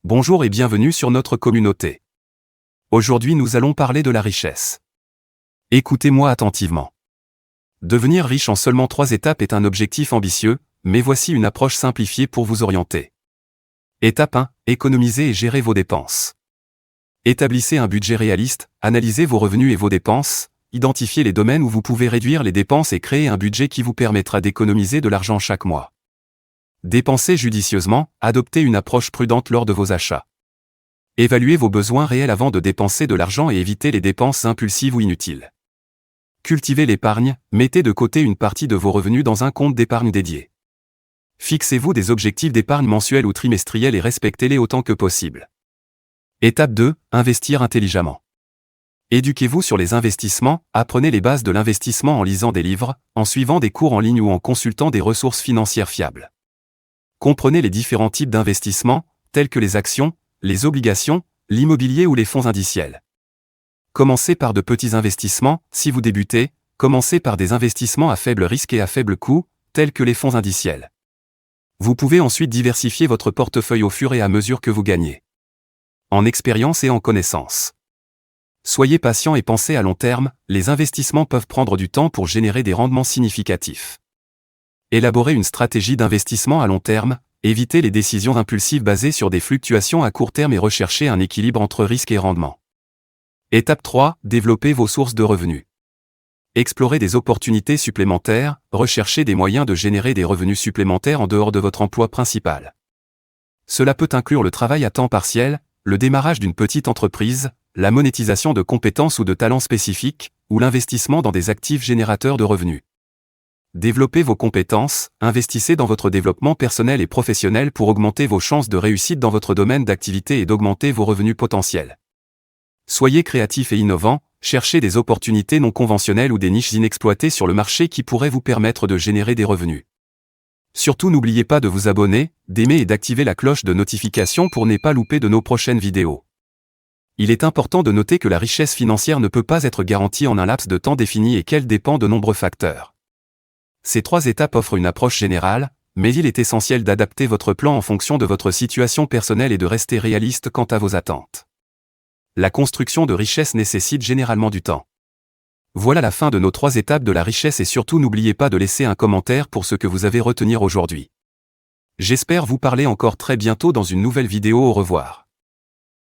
Bonjour et bienvenue sur notre communauté. Aujourd'hui nous allons parler de la richesse. Écoutez-moi attentivement. Devenir riche en seulement 3 étapes est un objectif ambitieux, mais voici une approche simplifiée pour vous orienter. Étape 1. Économisez et gérez vos dépenses. Établissez un budget réaliste, analysez vos revenus et vos dépenses, identifiez les domaines où vous pouvez réduire les dépenses et créez un budget qui vous permettra d'économiser de l'argent chaque mois. Dépensez judicieusement, adoptez une approche prudente lors de vos achats. Évaluez vos besoins réels avant de dépenser de l'argent et évitez les dépenses impulsives ou inutiles. Cultivez l'épargne, mettez de côté une partie de vos revenus dans un compte d'épargne dédié. Fixez-vous des objectifs d'épargne mensuels ou trimestriels et respectez-les autant que possible. Étape 2. Investir intelligemment. Éduquez-vous sur les investissements, apprenez les bases de l'investissement en lisant des livres, en suivant des cours en ligne ou en consultant des ressources financières fiables. Comprenez les différents types d'investissements, tels que les actions, les obligations, l'immobilier ou les fonds indiciels. Commencez par de petits investissements, si vous débutez, commencez par des investissements à faible risque et à faible coût, tels que les fonds indiciels. Vous pouvez ensuite diversifier votre portefeuille au fur et à mesure que vous gagnez en expérience et en connaissance. Soyez patient et pensez à long terme, les investissements peuvent prendre du temps pour générer des rendements significatifs. Élaborez une stratégie d'investissement à long terme, évitez les décisions impulsives basées sur des fluctuations à court terme et recherchez un équilibre entre risque et rendement. Étape 3. Développez vos sources de revenus. Explorez des opportunités supplémentaires, recherchez des moyens de générer des revenus supplémentaires en dehors de votre emploi principal. Cela peut inclure le travail à temps partiel, le démarrage d'une petite entreprise, la monétisation de compétences ou de talents spécifiques, ou l'investissement dans des actifs générateurs de revenus. Développez vos compétences, investissez dans votre développement personnel et professionnel pour augmenter vos chances de réussite dans votre domaine d'activité et d'augmenter vos revenus potentiels. Soyez créatif et innovant, cherchez des opportunités non conventionnelles ou des niches inexploitées sur le marché qui pourraient vous permettre de générer des revenus. Surtout n'oubliez pas de vous abonner, d'aimer et d'activer la cloche de notification pour ne pas louper de nos prochaines vidéos. Il est important de noter que la richesse financière ne peut pas être garantie en un laps de temps défini et qu'elle dépend de nombreux facteurs. Ces 3 étapes offrent une approche générale, mais il est essentiel d'adapter votre plan en fonction de votre situation personnelle et de rester réaliste quant à vos attentes. La construction de richesse nécessite généralement du temps. Voilà la fin de nos 3 étapes de la richesse et surtout n'oubliez pas de laisser un commentaire pour ce que vous avez retenu aujourd'hui. J'espère vous parler encore très bientôt dans une nouvelle vidéo. Au revoir.